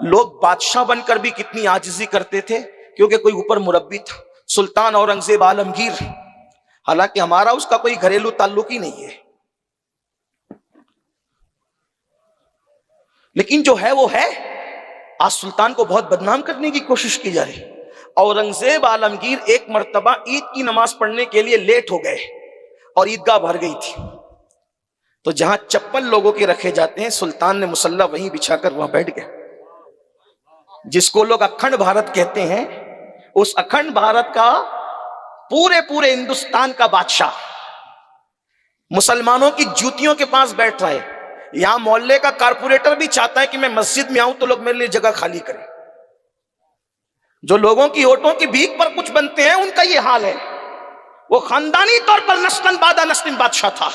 لوگ بادشاہ بن کر بھی کتنی عاجزی کرتے تھے، کیونکہ کوئی اوپر مربی تھا، سلطان اورنگزیب عالمگیر، حالانکہ ہمارا اس کا کوئی گھریلو تعلق ہی نہیں ہے، لیکن جو ہے وہ ہے۔ آج سلطان کو بہت بدنام کرنے کی کوشش کی جا رہی۔ اورنگزیب عالمگیر ایک مرتبہ عید کی نماز پڑھنے کے لیے لیٹ ہو گئے اور عیدگاہ بھر گئی تھی، تو جہاں چپل لوگوں کے رکھے جاتے ہیں سلطان نے مصلی وہیں بچھا کر وہاں بیٹھ گئے۔ جس کو لوگ اکھنڈ بھارت کہتے ہیں، اس اکھنڈ بھارت کا پورے ہندوستان کا بادشاہ مسلمانوں کی جوتیوں کے پاس بیٹھ رہا ہے۔ یہاں محلے کا کارپوریٹر بھی چاہتا ہے کہ میں مسجد میں آؤں تو لوگ میرے لیے جگہ خالی کریں۔ جو لوگوں کی ہوٹوں کی بھیک پر کچھ بنتے ہیں ان کا یہ حال ہے۔ وہ خاندانی طور پر نسلاً بعد نسلاً بادشاہ تھا،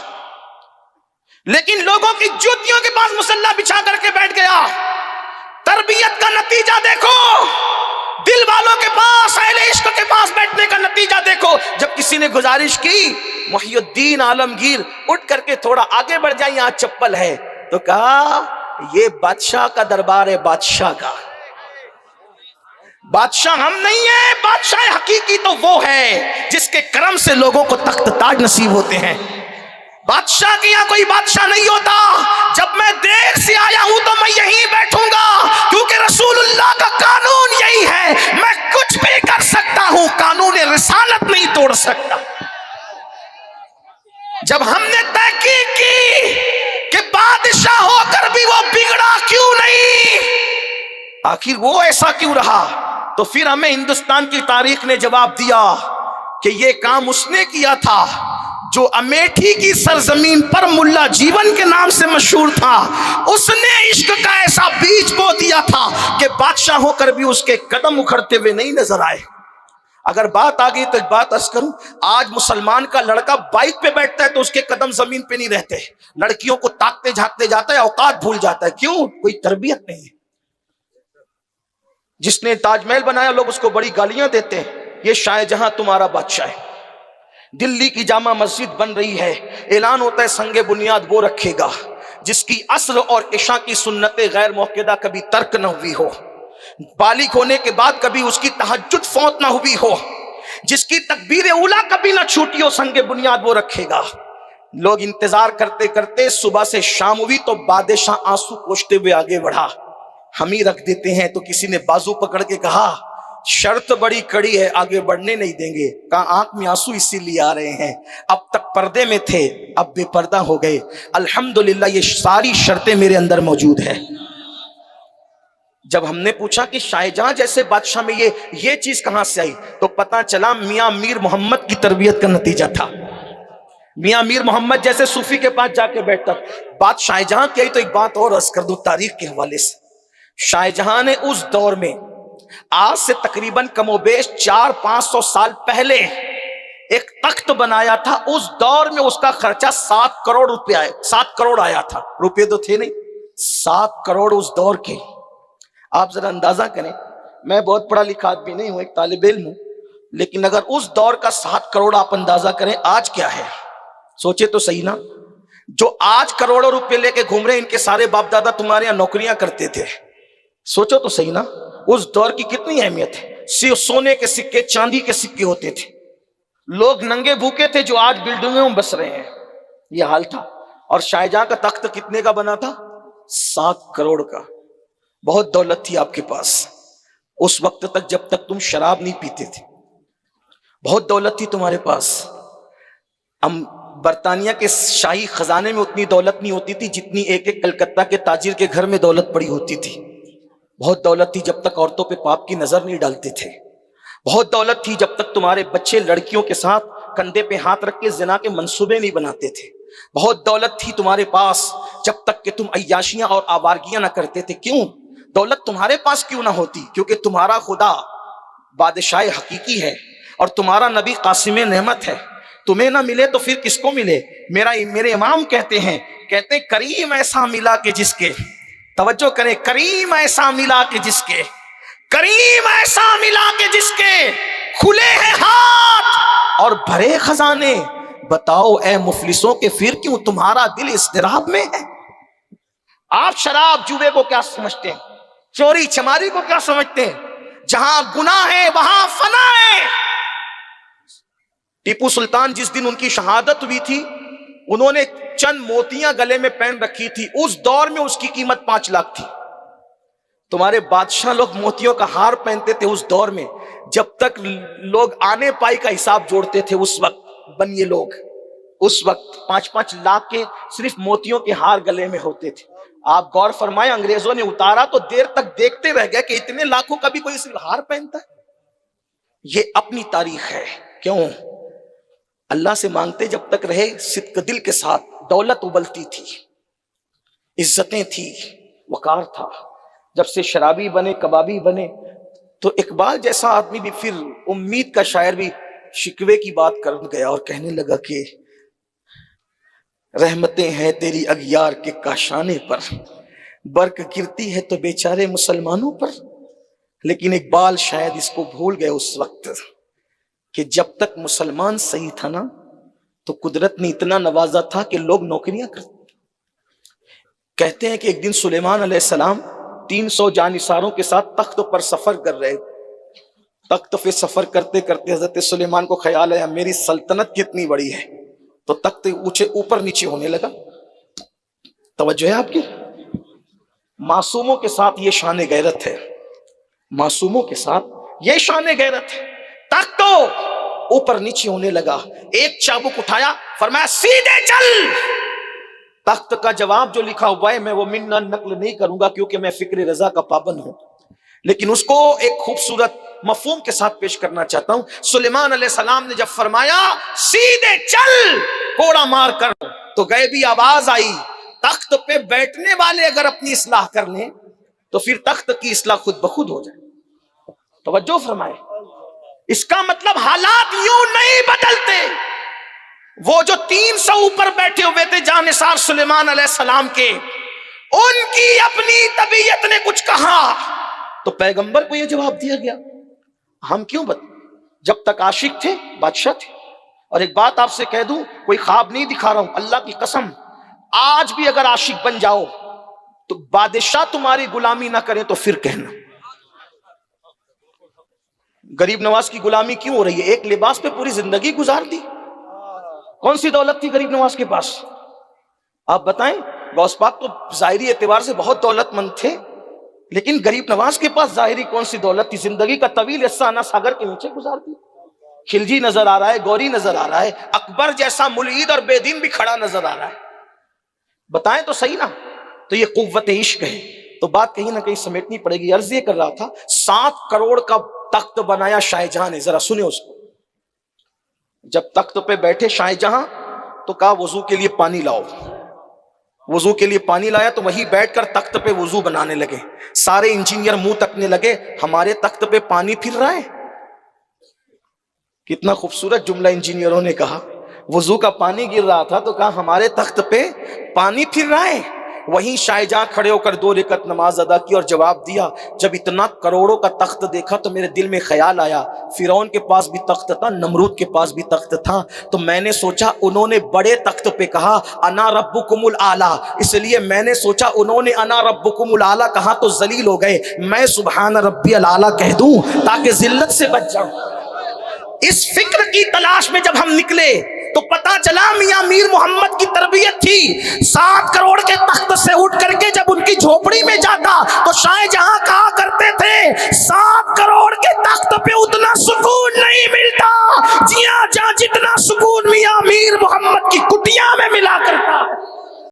لیکن لوگوں کی جوتیوں کے پاس مصلی بچھا کر کے بیٹھ گیا۔ تربیت کا نتیجہ دیکھو، دل والوں کے پاس، اہل عشق کے پاس بیٹھنے کا نتیجہ دیکھو۔ جب کسی نے گزارش کی محی الدین عالمگیر اٹھ کر کے تھوڑا آگے بڑھ جائیں، یہاں چپل ہے، تو کہا یہ بادشاہ کا دربار ہے، بادشاہ کا۔ بادشاہ ہم نہیں ہیں، بادشاہ حقیقی تو وہ ہے جس کے کرم سے لوگوں کو تخت تاج نصیب ہوتے ہیں۔ بادشاہ کے یہاں کوئی بادشاہ نہیں ہوتا۔ جب میں دیر سے آیا ہوں تو میں یہیں بیٹھوں گا، کیونکہ رسول اللہ کا قانون یہی ہے، میں کچھ بھی کر سکتا ہوں، قانون رسالت نہیں توڑ سکتا۔ جب ہم نے تحقیق کی کہ بادشاہ ہو کر بھی وہ بگڑا کیوں نہیں، آخر وہ ایسا کیوں رہا، تو پھر ہمیں ہندوستان کی تاریخ نے جواب دیا کہ یہ کام اس نے کیا تھا جو امیٹھی کی سرزمین پر ملا جیون کے نام سے مشہور تھا۔ اس نے عشق کا ایسا بیج بو دیا تھا کہ بادشاہ ہو کر بھی اس کے قدم اکھڑتے ہوئے نہیں نظر آئے۔ اگر بات آ گئی تو ایک بات عرض کروں، آج مسلمان کا لڑکا بائک پہ بیٹھتا ہے تو اس کے قدم زمین پہ نہیں رہتے، لڑکیوں کو تاکتے جھانکتے جاتا ہے، اوقات بھول جاتا ہے۔ کیوں؟ کوئی تربیت نہیں ہے۔ جس نے تاج محل بنایا لوگ اس کو بڑی گالیاں دیتے ہیں، یہ شاہ جہاں تمہارا بادشاہ ہے۔ دلی کی جامع مسجد بن رہی ہے، اعلان ہوتا ہے سنگ بنیاد وہ رکھے گا جس کی عصر اور عشاء کی سنتیں غیر موقدہ کبھی ترک نہ ہوئی ہو، بالغ ہونے کے بعد کبھی اس کی تہجد فوت نہ ہوئی ہو، جس کی تکبیر اولیٰ کبھی نہ چھوٹی ہو، سنگ بنیاد وہ رکھے گا۔ لوگ انتظار کرتے کرتے صبح سے شام ہوئی تو بادشاہ آنسو پوچھتے ہوئے آگے بڑھا۔ ہم ہی رکھ دیتے ہیں تو کسی نے بازو پکڑ کے کہا شرط بڑی کڑی ہے، آگے بڑھنے نہیں دیں گے۔ کہا آنکھ میں آنسو اسی لیے آ رہے ہیں، اب تک پردے میں تھے اب بے پردہ ہو گئے، الحمدللہ یہ ساری شرطیں میرے اندر موجود ہیں۔ جب ہم نے پوچھا کہ شاہ جہاں جیسے بادشاہ میں یہ چیز کہاں سے آئی، تو پتہ چلا میاں میر محمد کی تربیت کا نتیجہ تھا۔ میاں میر محمد جیسے صوفی کے پاس جا کے بیٹھتا۔ بات شاہ جہاں کی آئی تو ایک بات اور عرض کر دوں تاریخ کے حوالے سے۔ شاہ جہاں نے اس دور میں آج سے تقریباً کم و بیش 400-500 سال پہلے ایک تخت بنایا تھا۔ اس دور میں اس کا خرچہ 7 کروڑ روپے آیا، 7 کروڑ آیا تھا، روپے تو تھے نہیں، 7 کروڑ اس دور کے۔ آپ ذرا اندازہ کریں، میں بہت پڑھا لکھا آدمی نہیں ہوں، ایک طالب علم ہوں، لیکن اگر اس دور کا 7 کروڑ آپ اندازہ کریں آج کیا ہے، سوچے تو صحیح نا۔ جو آج کروڑوں روپے لے کے گھوم رہے ہیں ان کے سارے باپ دادا تمہارے یہاں نوکریاں کرتے تھے، سوچو تو صحیح نا۔ اس دور کی کتنی اہمیت ہے، سونے کے سکے چاندی کے سکے ہوتے تھے، لوگ ننگے بھوکے تھے جو آج بلڈنگوں میں بس رہے ہیں، یہ حال تھا۔ اور شاہ جہاں کا تخت کتنے کا بنا تھا؟ 7 کروڑ کا۔ بہت دولت تھی آپ کے پاس اس وقت تک جب تک تم شراب نہیں پیتے تھے، بہت دولت تھی تمہارے پاس۔ برطانیہ کے شاہی خزانے میں اتنی دولت نہیں ہوتی تھی جتنی ایک کلکتہ کے تاجر کے گھر میں دولت پڑی ہوتی تھی۔ بہت دولت تھی جب تک عورتوں پہ پاپ کی نظر نہیں ڈالتے تھے۔ بہت دولت تھی جب تک تمہارے بچے لڑکیوں کے ساتھ کندھے پہ ہاتھ رکھ کے زنا کے منصوبے نہیں بناتے تھے۔ بہت دولت تھی تمہارے پاس جب تک کہ تم عیاشیاں اور آوارگیاں نہ کرتے تھے۔ کیوں دولت تمہارے پاس کیوں نہ ہوتی؟ کیونکہ تمہارا خدا بادشاہ حقیقی ہے اور تمہارا نبی قاسم نعمت ہے۔ تمہیں نہ ملے تو پھر کس کو ملے؟ میرے امام کہتے ہیں کریم ایسا ملا کہ جس کے، توجہ کریں، کریم ایسا ملا کہ جس کے، کریم ایسا ملا کہ جس کے کھلے ہیں ہاتھ اور بھرے خزانے۔ بتاؤ اے مفلسوں کہ پھر کیوں تمہارا دل اضطراب میں ہے؟ آپ شراب جوے کو کیا سمجھتے ہیں؟ چوری چماری کو کیا سمجھتے ہیں؟ جہاں گناہ ہے وہاں فنا ہے۔ ٹیپو سلطان جس دن ان کی شہادت ہوئی تھی، انہوں نے چند موتیاں گلے میں پہن رکھی تھی، اس دور میں اس کی قیمت 5 لاکھ تھی۔ تمہارے بادشاہ لوگ موتیوں کا ہار پہنتے تھے اس دور میں، جب تک لوگ آنے پائی کا حساب جوڑتے تھے اس وقت بنیے لوگ، اس وقت 5-5 لاکھ کے صرف موتیوں کے ہار گلے میں ہوتے تھے۔ آپ غور فرمائیں، انگریزوں نے اتارا تو دیر تک دیکھتے رہ گئے کہ اتنے لاکھوں کا بھی کوئی صرف ہار پہنتا ہے۔ یہ اپنی تاریخ ہے۔ کیوں؟ اللہ سے مانگتے جب تک رہے صدق دل کے ساتھ، دولت ابلتی تھی، عزتیں تھی، وقار تھا۔ جب سے شرابی بنے، کبابی بنے، تو اقبال جیسا آدمی بھی پھر امید کا شاعر بھی شکوے کی بات کر گیا اور کہنے لگا کہ رحمتیں ہیں تیری اغیار کے کاشانے پر، برق گرتی ہے تو بیچارے مسلمانوں پر۔ لیکن اقبال شاید اس کو بھول گئے اس وقت کہ جب تک مسلمان صحیح تھا نا، تو قدرت نے اتنا نوازا تھا کہ لوگ نوکریاں کرتے۔ کہتے ہیں کہ ایک دن سلیمان علیہ السلام 300 جانثاروں کے ساتھ تخت پر سفر کر رہے، تخت پہ سفر کرتے کرتے حضرت سلیمان کو خیال آیا میری سلطنت کتنی بڑی ہے، تو تخت اونچے اوپر نیچے ہونے لگا۔ توجہ ہے آپ کی؟ معصوموں کے ساتھ یہ شان غیرت ہے، معصوموں کے ساتھ یہ شان غیرت ہے۔ تخت تو اوپر نیچے ہونے لگا، ایک چابک اٹھایا، فرمایا سیدھے چل۔ تخت کا جواب جو لکھا ہوا ہے میں وہ منا نقل نہیں کروں گا کیونکہ میں فکر رضا کا پابند ہوں، لیکن اس کو ایک خوبصورت مفہوم کے ساتھ پیش کرنا چاہتا ہوں۔ سلیمان علیہ السلام نے جب فرمایا سیدھے چل کوڑا مار کر، تو غیبی آواز آئی تخت پہ بیٹھنے والے اگر اپنی اصلاح کر لیں تو پھر تخت کی اصلاح خود بخود ہو جائے۔ توجہ فرمائے، اس کا مطلب حالات یوں نہیں بدلتے۔ وہ جو 300 اوپر بیٹھے ہوئے تھے جانثار سلیمان علیہ السلام کے، ان کی اپنی طبیعت نے کچھ کہا تو پیغمبر کو یہ جواب دیا گیا، ہم کیوں جب تک عاشق تھے بادشاہ تھے۔ اور ایک بات آپ سے کہہ دوں، کوئی خواب نہیں دکھا رہا ہوں، اللہ کی قسم، آج بھی اگر عاشق بن جاؤ تو بادشاہ تمہاری غلامی نہ کرے تو پھر کہنا۔ غریب نواز کی غلامی کیوں ہو رہی ہے؟ ایک لباس پہ پوری زندگی گزار دی۔ کون سی دولت تھی غریب نواز کے پاس؟ آپ بتائیں، غوث پاک تو ظاہری اعتبار سے بہت دولت مند تھے، لیکن غریب نواز کے پاس ظاہری کون سی دولت تھی؟ زندگی کا طویل حصہ نا ساگر کے نیچے گزار دی۔ خلجی نظر آ رہا ہے، گوری نظر آ رہا ہے، اکبر جیسا ملحد اور بے دین بھی کھڑا نظر آ رہا ہے۔ بتائیں تو صحیح نا؟ تو یہ قوت عشق ہے۔ تو بات کہیں نہ کہیں سمیٹنی پڑے گی۔ عرض یہ کر رہا تھا 7 کروڑ کا تخت بنایا شاہ جہاں نے، ذرا سنیں اس کو۔ جب تخت پہ بیٹھے شاہ جہاں تو کہا وضو کے لیے پانی لاؤ، وضو کے لیے پانی لایا تو وہیں بیٹھ کر تخت پہ وضو بنانے لگے۔ سارے انجینئر منہ تکنے لگے، ہمارے تخت پہ پانی پھر رہا ہے۔ کتنا خوبصورت جملہ انجینئروں نے کہا، وضو کا پانی گر رہا تھا تو کہا ہمارے تخت پہ پانی پھر رہا ہے۔ وہیں شاہ جہاں کھڑے ہو کر 2 رکعت نماز ادا کی اور جواب دیا، جب اتنا کروڑوں کا تخت دیکھا تو میرے دل میں خیال آیا فرعون کے پاس بھی تخت تھا، نمرود کے پاس بھی تخت تھا، تو میں نے سوچا انہوں نے بڑے تخت پہ کہا انا ربکم الاعلی، اس لیے میں نے سوچا انہوں نے انا ربکم الاعلی کہا تو ذلیل ہو گئے، میں سبحان ربی الاعلی کہہ دوں تاکہ ذلت سے بچ جاؤں۔ اس فکر کی تلاش میں جب ہم نکلے تو پتا چلا میاں میر محمد کی تربیت تھی۔ 7 کروڑ کے تخت سے اٹھ کر کے جب ان کی جھوپڑی میں جاتا تو شاہ جہاں کہا کرتے تھے 7 کروڑ کے تخت پہ اتنا سکون